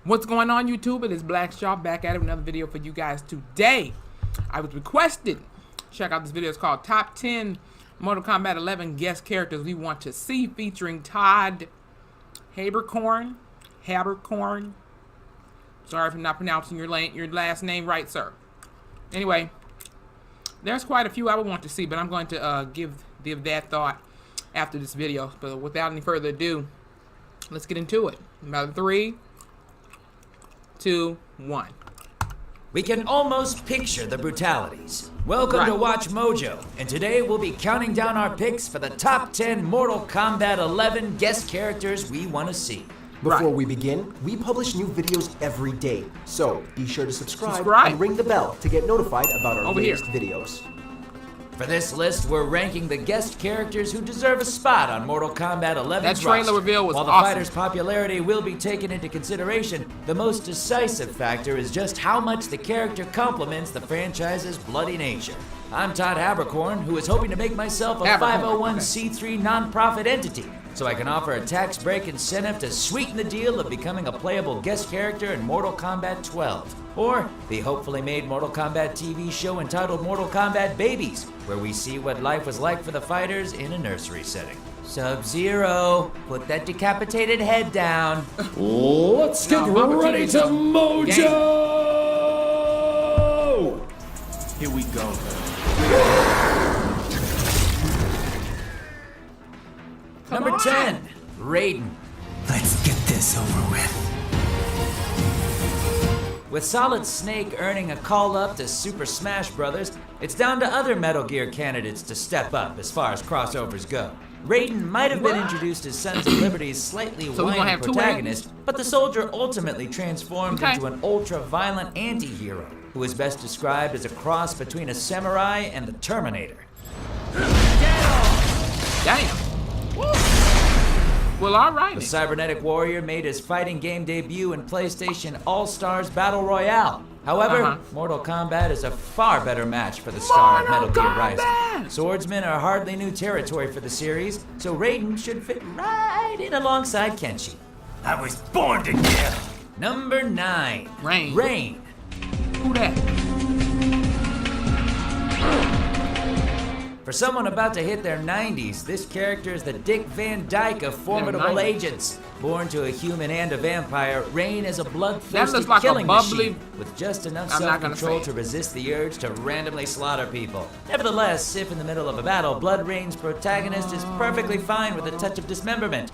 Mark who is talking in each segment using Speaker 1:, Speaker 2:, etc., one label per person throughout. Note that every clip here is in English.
Speaker 1: What's going on, YouTube? It is Black Shaw back at it with another video for you guys today. I was requested. Check out this video. It's called Top 10 Mortal Kombat 11 Guest Characters We Want to See, featuring Todd Haberkorn. Sorry if I'm not pronouncing your last name right, sir. Anyway, there's quite a few I would want to see, but I'm going to give that thought after this video. But without any further ado, let's get into it. About 3, 2, 1.
Speaker 2: We can almost picture the brutalities. Welcome to Watch Mojo, and today we'll be counting down our picks for the top 10 Mortal Kombat 11 guest characters we want to see.
Speaker 3: Before we begin, we publish new videos every day, so be sure to subscribe and ring the bell to get notified about our latest videos.
Speaker 2: For this list, we're ranking the guest characters who deserve a spot on Mortal Kombat 11's
Speaker 1: That trailer reveal was
Speaker 2: While the
Speaker 1: awesome.
Speaker 2: fighter's popularity will be taken into consideration, the most decisive factor is just how much the character complements the franchise's bloody nature. I'm Todd Haberkorn, who is hoping to make myself a 501c3 nonprofit entity, so I can offer a tax break incentive to sweeten the deal of becoming a playable guest character in Mortal Kombat 12. Or the hopefully made Mortal Kombat TV show entitled Mortal Kombat Babies, where we see what life was like for the fighters in a nursery setting. Sub-Zero, put that decapitated head down.
Speaker 4: Let's get ready to Mojo!
Speaker 5: Here we go.
Speaker 2: Number 10, Raiden.
Speaker 6: Let's get this over with.
Speaker 2: With Solid Snake earning a call-up to Super Smash Bros., it's down to other Metal Gear candidates to step up as far as crossovers go. Raiden might have been introduced as Sons of Liberty's slightly whiny protagonist, but the soldier ultimately transformed into an ultra-violent anti-hero, who is best described as a cross between a samurai and the Terminator.
Speaker 1: Damn. Well, alright.
Speaker 2: The Cybernetic Warrior made his fighting game debut in PlayStation All-Stars Battle Royale. However, Mortal Kombat is a far better match for the star of Metal Gear Rising. Swordsmen are hardly new territory for the series, so Raiden should fit right in alongside Kenshi.
Speaker 6: I was born to kill.
Speaker 2: Number 9.
Speaker 1: Rain. Who that?
Speaker 2: For someone about to hit their 90s, this character is the Dick Van Dyke of Formidable Agents. Born to a human and a vampire, Rain is a bloodthirsty killing machine with just enough self-control to resist the urge to randomly slaughter people. Nevertheless, if in the middle of a battle, Blood Rain's protagonist is perfectly fine with a touch of dismemberment.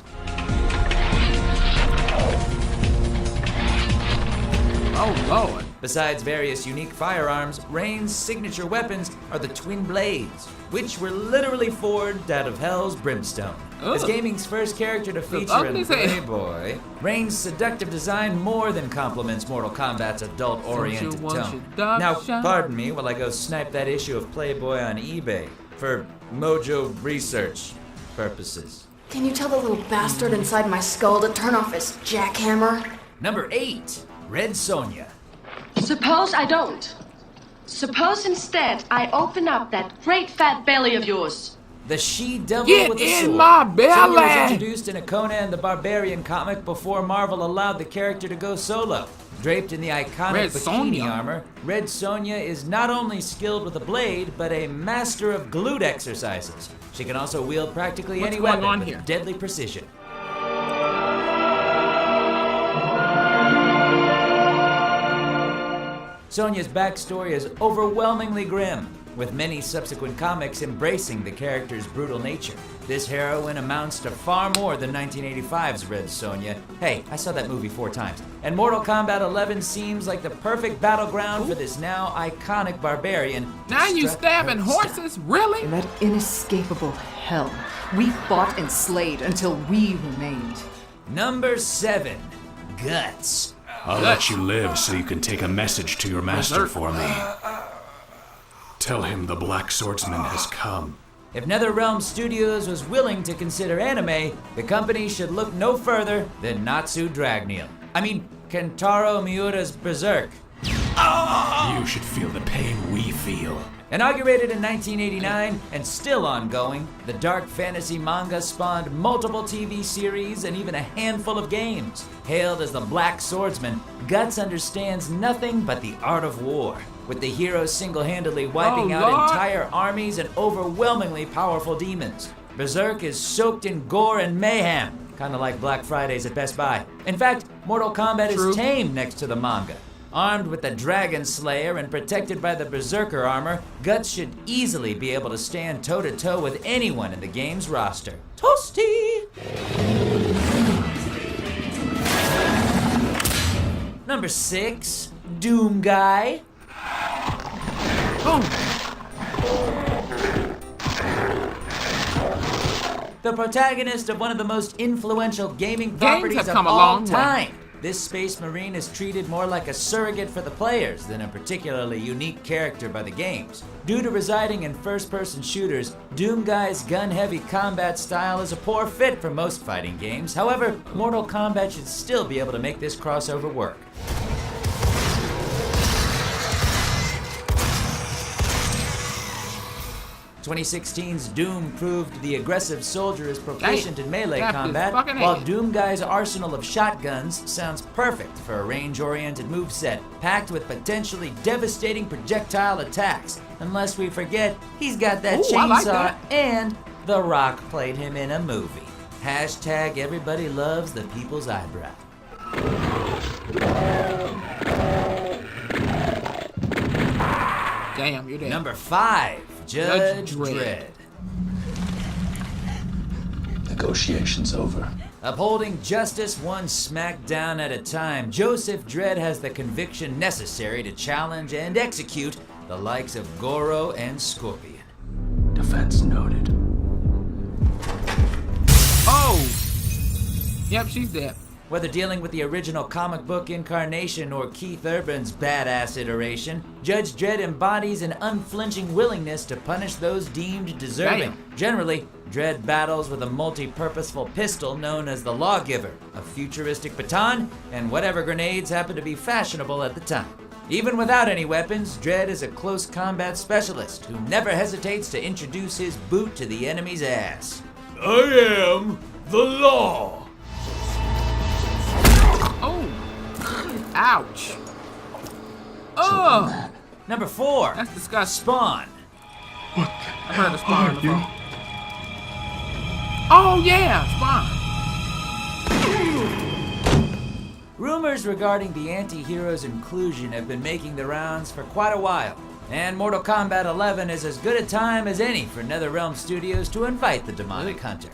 Speaker 1: Oh, Lord.
Speaker 2: Besides various unique firearms, Rain's signature weapons are the Twin Blades, which were literally forged out of Hell's brimstone. As gaming's first character to feature in Playboy, Rain's seductive design more than complements Mortal Kombat's adult-oriented tone. Now, pardon me while I go snipe that issue of Playboy on eBay for Mojo research purposes.
Speaker 7: Can you tell the little bastard inside my skull to turn off his jackhammer?
Speaker 2: Number 8, Red Sonja.
Speaker 8: Suppose I don't. Suppose instead I open up that great fat belly of yours.
Speaker 2: The she-devil
Speaker 1: Get
Speaker 2: with a sword.
Speaker 1: in my belly!
Speaker 2: Sonja was introduced in a Conan the Barbarian comic before Marvel allowed the character to go solo. Draped in the iconic bikini armor, Red Sonja is not only skilled with a blade, but a master of glute exercises. She can also wield practically any weapon with deadly precision. Sonja's backstory is overwhelmingly grim, with many subsequent comics embracing the character's brutal nature. This heroine amounts to far more than 1985's Red Sonja. Hey, I saw that movie 4 times. And Mortal Kombat 11 seems like the perfect battleground for this now iconic barbarian.
Speaker 1: Now you stabbing horses? Really?
Speaker 9: In that inescapable hell, we fought and slayed until we remained.
Speaker 2: Number 7, Guts.
Speaker 4: I'll let you live so you can take a message to your master for me. Tell him the Black Swordsman has come.
Speaker 2: If NetherRealm Studios was willing to consider anime, the company should look no further than Natsu Dragneel. I mean, Kentaro Miura's Berserk.
Speaker 4: You should feel the pain we feel.
Speaker 2: Inaugurated in 1989 and still ongoing, the dark fantasy manga spawned multiple TV series and even a handful of games. Hailed as the Black Swordsman, Guts understands nothing but the art of war, with the hero single-handedly wiping out entire armies and overwhelmingly powerful demons. Berserk is soaked in gore and mayhem, kind of like Black Fridays at Best Buy. In fact, Mortal Kombat is tame next to the manga. Armed with the Dragon Slayer and protected by the Berserker armor, Guts should easily be able to stand toe-to-toe with anyone in the game's roster. Toasty! Number 6, Doom Guy.
Speaker 1: Boom.
Speaker 2: The protagonist of one of the most influential gaming properties of
Speaker 1: come a
Speaker 2: all
Speaker 1: long
Speaker 2: time. This Space Marine is treated more like a surrogate for the players than a particularly unique character by the games. Due to residing in first-person shooters, Doom Guy's gun-heavy combat style is a poor fit for most fighting games. However, Mortal Kombat should still be able to make this crossover work. 2016's Doom proved the aggressive soldier is proficient in melee combat, while Doom Guy's arsenal of shotguns sounds perfect for a range-oriented moveset, packed with potentially devastating projectile attacks. Unless we forget, he's got that chainsaw and The Rock played him in a movie. Hashtag everybody loves the people's eyebrow.
Speaker 1: Damn, you're dead.
Speaker 2: Number 5. Judge Dredd.
Speaker 5: Negotiations over.
Speaker 2: Upholding justice one smackdown at a time, Joseph Dredd has the conviction necessary to challenge and execute the likes of Goro and Scorpion.
Speaker 5: Defense noted.
Speaker 1: Oh! Yep, she's dead.
Speaker 2: Whether dealing with the original comic book incarnation or Keith Urban's badass iteration, Judge Dredd embodies an unflinching willingness to punish those deemed deserving.
Speaker 1: Damn.
Speaker 2: Generally, Dredd battles with a multi-purposeful pistol known as the Lawgiver, a futuristic baton, and whatever grenades happen to be fashionable at the time. Even without any weapons, Dredd is a close combat specialist who never hesitates to introduce his boot to the enemy's ass.
Speaker 4: I am the law.
Speaker 1: Oh! Ouch! Oh!
Speaker 2: Number 4.
Speaker 1: That's disgusting.
Speaker 2: Spawn.
Speaker 1: I've heard of Spawn before. Oh yeah, Spawn.
Speaker 2: Rumors regarding the anti-hero's inclusion have been making the rounds for quite a while, and Mortal Kombat 11 is as good a time as any for NetherRealm Studios to invite the demonic hunter.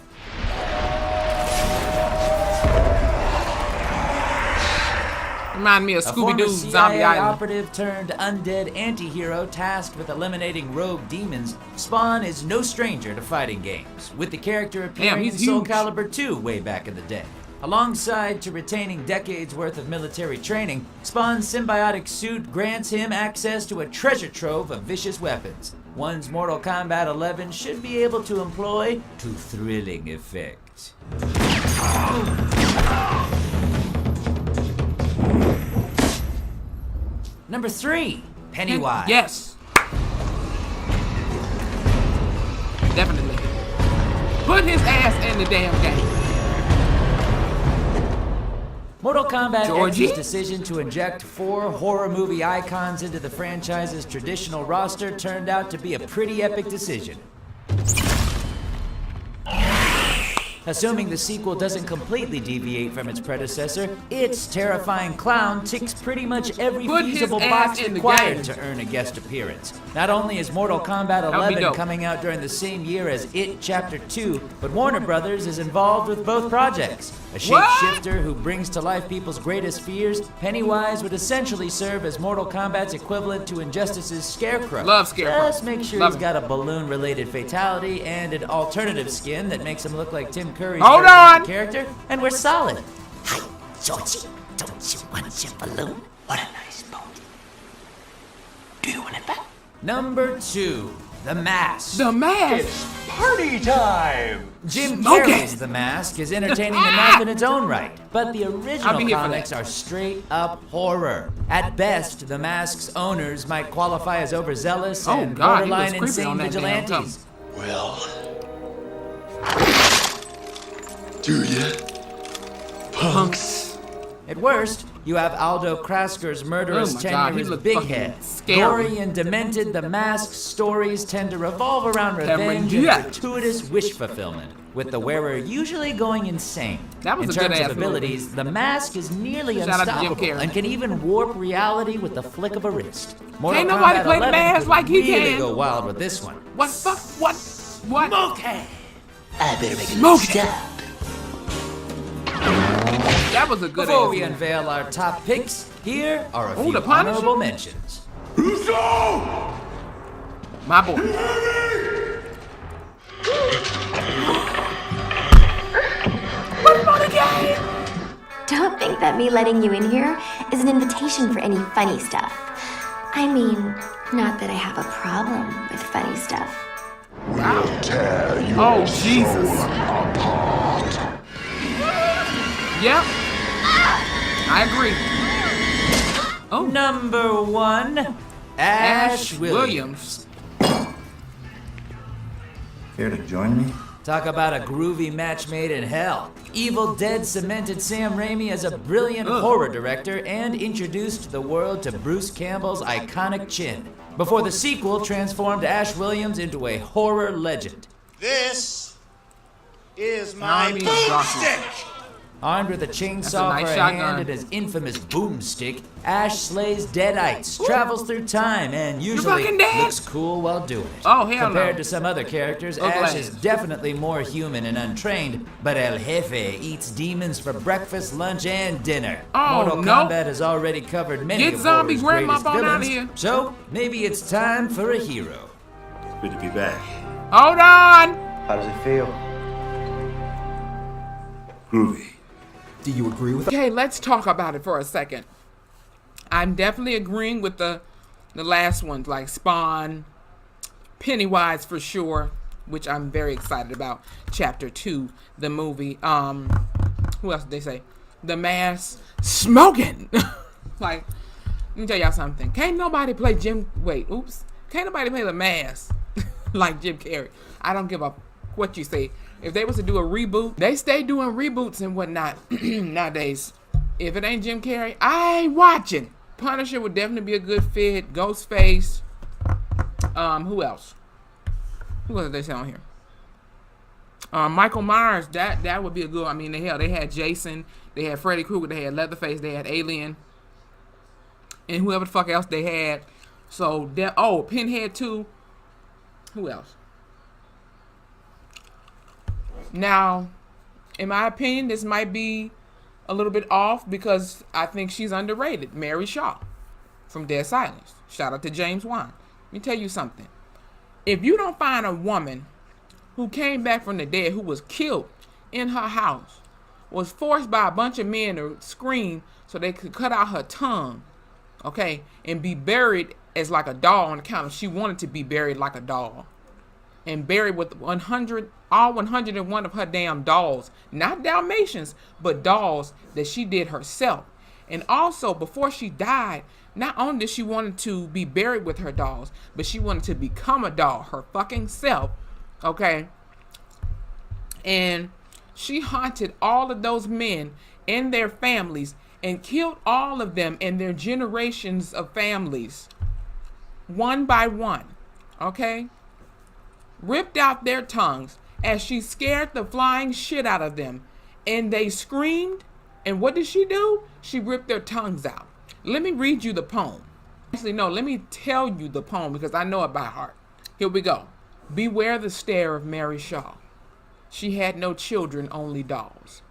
Speaker 1: Remind me of Scooby-Doo Zombie Island.
Speaker 2: Operative turned undead anti-hero tasked with eliminating rogue demons, Spawn is no stranger to fighting games, with the character appearing in Soul Calibur 2 way back in the day. Alongside to retaining decades worth of military training, Spawn's symbiotic suit grants him access to a treasure trove of vicious weapons, ones Mortal Kombat 11 should be able to employ to thrilling effect. Number 3, Pennywise.
Speaker 1: Yes. Definitely. Put his ass in the damn game.
Speaker 2: Mortal Kombat X's decision to inject 4 horror movie icons into the franchise's traditional roster turned out to be a pretty epic decision. Assuming the sequel doesn't completely deviate from its predecessor, its terrifying clown ticks pretty much every feasible box required to earn a guest appearance. Not only is Mortal Kombat 11 coming out during the same year as It Chapter 2, but Warner Brothers is involved with both projects. A shapeshifter who brings to life people's greatest fears, Pennywise would essentially serve as Mortal Kombat's equivalent to Injustice's Scarecrow.
Speaker 1: Love Scarecrow.
Speaker 2: Just make sure he's got a balloon-related fatality and an alternative skin that makes him look like Tim Curry's character, and we're solid.
Speaker 6: Hi, Georgie. Don't you want your balloon? What a nice boat. Do you want it back?
Speaker 2: Number 2, The Mask.
Speaker 1: The Mask.
Speaker 5: It's party time!
Speaker 2: Jim
Speaker 1: Smoke
Speaker 2: Carrey's
Speaker 1: it.
Speaker 2: The Mask is entertaining enough in its own right, but the
Speaker 1: I'll
Speaker 2: original
Speaker 1: be here for
Speaker 2: comics
Speaker 1: that.
Speaker 2: are straight up horror. At best, The Mask's owners might qualify as overzealous
Speaker 1: Oh,
Speaker 2: and
Speaker 1: God, he
Speaker 2: borderline
Speaker 1: was creepy on
Speaker 2: insane
Speaker 1: that damn
Speaker 2: vigilantes.
Speaker 5: Well. Do ya? Punks.
Speaker 2: At worst, you have Aldo Krasker's murderous
Speaker 1: Oh my God,
Speaker 2: tenure
Speaker 1: he
Speaker 2: as
Speaker 1: looked
Speaker 2: Big
Speaker 1: fucking
Speaker 2: Head.
Speaker 1: scary.
Speaker 2: Gory and demented, The Mask's stories tend to revolve around revenge
Speaker 1: yeah.
Speaker 2: and gratuitous wish fulfillment, with the wearer usually going insane.
Speaker 1: That was
Speaker 2: In
Speaker 1: a good
Speaker 2: terms
Speaker 1: ass
Speaker 2: of
Speaker 1: movie.
Speaker 2: abilities, The Mask is nearly
Speaker 1: Shout out to Jim
Speaker 2: unstoppable
Speaker 1: Carrey.
Speaker 2: and can even warp reality with the flick of a wrist. Mortal
Speaker 1: Can't nobody
Speaker 2: Kombat
Speaker 1: play The
Speaker 2: 11
Speaker 1: Mask
Speaker 2: could
Speaker 1: like he
Speaker 2: really
Speaker 1: can.
Speaker 2: go wild with this one.
Speaker 1: What fuck? What?
Speaker 6: I better make a
Speaker 1: Smoke it.
Speaker 6: stop.
Speaker 1: That was a good
Speaker 2: Before
Speaker 1: ass
Speaker 2: we
Speaker 1: movie.
Speaker 2: unveil our top picks, here are a
Speaker 1: Ooh,
Speaker 2: few
Speaker 1: the Punisher?
Speaker 2: honorable mentions.
Speaker 1: My boy.
Speaker 10: Don't think that me letting you in here is an invitation for any funny stuff. I mean, not that I have a problem with funny stuff.
Speaker 1: Oh, Jesus. Yep. I agree. Oh,
Speaker 2: Number 1, Ash Williams.
Speaker 11: Care to join me?
Speaker 2: Talk about a groovy match made in hell. Evil Dead cemented Sam Raimi as a brilliant horror director and introduced the world to Bruce Campbell's iconic chin, before the sequel transformed Ash Williams into a horror legend.
Speaker 12: This is my
Speaker 1: Army of Darkness.
Speaker 12: boomstick!
Speaker 2: Armed with a chainsaw
Speaker 1: nice
Speaker 2: for a
Speaker 1: shotgun.
Speaker 2: hand and his infamous boomstick, Ash slays deadites, travels through time, and usually
Speaker 1: fucking dead?
Speaker 2: looks cool while doing it.
Speaker 1: Oh, hell
Speaker 2: Compared
Speaker 1: no.
Speaker 2: to some other characters,
Speaker 1: Oh,
Speaker 2: Ash
Speaker 1: glad.
Speaker 2: is definitely more human and untrained, but El Jefe eats demons for breakfast, lunch, and dinner.
Speaker 1: Oh,
Speaker 2: Mortal
Speaker 1: no.
Speaker 2: Kombat has already covered many
Speaker 1: Get
Speaker 2: of
Speaker 1: zombie
Speaker 2: horror's
Speaker 1: grandma
Speaker 2: greatest
Speaker 1: up on outta
Speaker 2: villains,
Speaker 1: here.
Speaker 2: so maybe it's time for a hero.
Speaker 11: Good to be back.
Speaker 1: hold on.
Speaker 11: How does it feel? Groovy.
Speaker 3: Do you agree with that?
Speaker 1: Okay, let's talk about it for a second. I'm definitely agreeing with the last ones, like Spawn, Pennywise for sure, which I'm very excited about. Chapter 2, the movie. Who else did they say? The Mask, smoking. Like, let me tell y'all something. Can't nobody play Can't nobody play The Mask like Jim Carrey. I don't give a what you say. If they was to do a reboot, they stay doing reboots and whatnot nowadays. If it ain't Jim Carrey, I ain't watching. Punisher would definitely be a good fit. Ghostface. Who else? Who else did they say on here? Michael Myers. That would be a good. I mean, they had Jason. They had Freddy Krueger. They had Leatherface. They had Alien. And whoever the fuck else they had. So Pinhead too. Who else? Now, in my opinion, this might be a little bit off because I think she's underrated. Mary Shaw from Dead Silence. Shout out to James Wan. Let me tell you something. If you don't find a woman who came back from the dead, who was killed in her house, was forced by a bunch of men to scream so they could cut out her tongue, okay, and be buried as like a doll on account of she wanted to be buried like a doll, and buried with all 101 of her damn dolls, not Dalmatians, but dolls that she did herself. And also, before she died, not only did she wanted to be buried with her dolls, but she wanted to become a doll, her fucking self, okay? And she haunted all of those men and their families and killed all of them and their generations of families, one by one, okay? Ripped out their tongues as she scared the flying shit out of them, and they screamed. And what did she do? She ripped their tongues out. Let me read you the poem. Actually, no, let me tell you the poem because I know it by heart. Here we go. Beware the stare of Mary Shaw. She had no children, only dolls.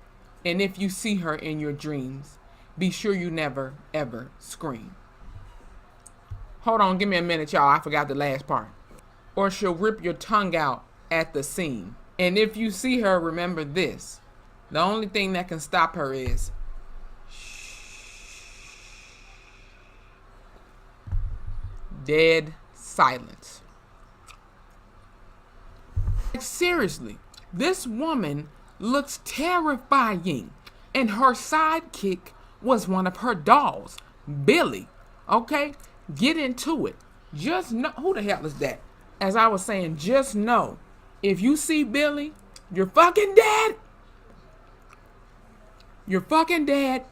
Speaker 1: And if you see her in your dreams, be sure you never, ever scream. Hold on, give me a minute, y'all. I forgot the last part. Or she'll rip your tongue out at the seam. And if you see her, remember this. The only thing that can stop her is dead silence. Seriously, this woman looks terrifying, and her sidekick was one of her dolls, Billy. Okay, get into it. Just know, who the hell is that? As I was saying, just know, if you see Billy, you're fucking dead. You're fucking dead.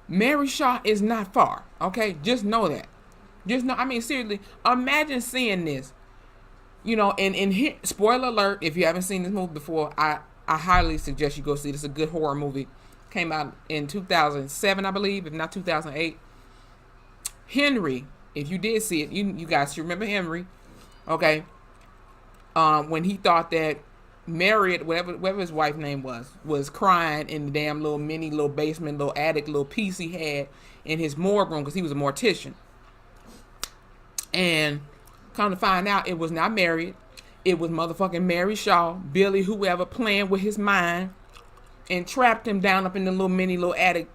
Speaker 1: Mary Shaw is not far. Okay, just know that. Just know. I mean, seriously, imagine seeing this. You know, and here, spoiler alert, if you haven't seen this movie before, I highly suggest you go see this. It's a good horror movie. Came out in 2007, I believe, if not 2008. Henry, if you did see it, you guys should remember Henry. Okay. When he thought that Marriott, whatever his wife's name was crying in the damn little basement, little attic, little piece he had in his morgue room, because he was a mortician. And come to find out, it was not Marriott. It was motherfucking Mary Shaw, Billy, whoever, playing with his mind and trapped him down up in the little attic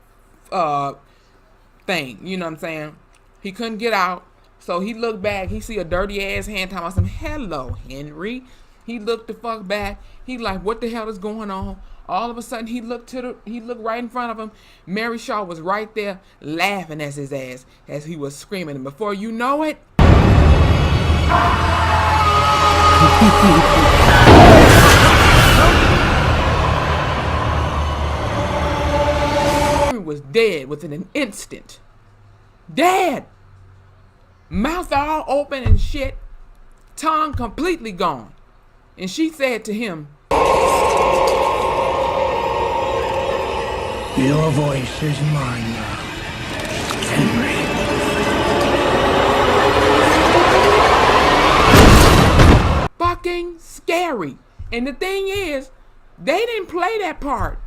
Speaker 1: thing. You know what I'm saying? He couldn't get out. So he looked back. He see a dirty ass hand talking about some, hello, Henry. He looked the fuck back. He like, what the hell is going on? All of a sudden, he looked right in front of him. Mary Shaw was right there laughing at his ass as he was screaming. And before you know it, he was dead within an instant. Dead. Mouth all open and shit. Tongue completely gone. And she said to him,
Speaker 13: your voice is mine now, Henry.
Speaker 1: Fucking scary. And the thing is, they didn't play that part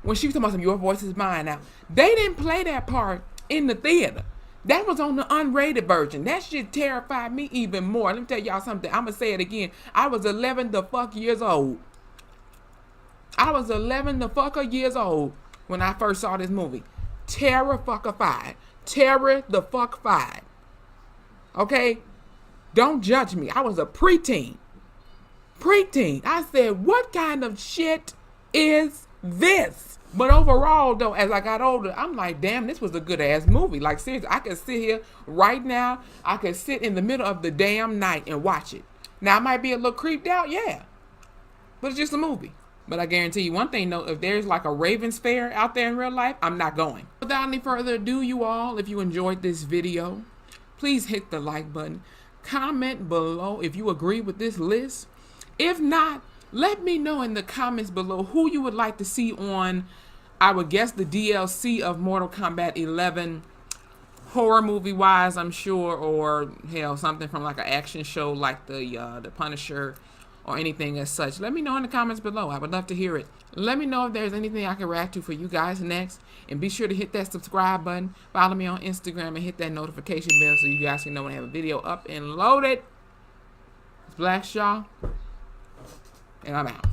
Speaker 1: when she was talking about your voice is mine now. They didn't play that part in the theater. That was on the unrated version. That shit terrified me even more. Let me tell y'all something. I'm going to say it again. I was 11 the fuck years old. I was 11 the fucker years old when I first saw this movie. Terror-fucker-fied. Terror the fuck-fied. Okay? Don't judge me. I was a preteen. Preteen. I said, what kind of shit is this? But overall, though, as I got older, I'm like, damn, this was a good-ass movie. Like, seriously, I could sit here right now. I could sit in the middle of the damn night and watch it. Now, I might be a little creeped out, yeah. But it's just a movie. But I guarantee you one thing, though, if there's like a Ravens fair out there in real life, I'm not going. Without any further ado, you all, if you enjoyed this video, please hit the like button. Comment below if you agree with this list. If not, let me know in the comments below who you would like to see on, I would guess, the DLC of Mortal Kombat 11, horror movie wise, I'm sure, or hell, something from like an action show like the Punisher or anything as such. Let me know in the comments below. I would love to hear it. Let me know if there's anything I can react to for you guys next, and be sure to hit that subscribe button, follow me on Instagram, and hit that notification bell so you guys can know when I have a video up and loaded. It's Black Shaw, and I'm out.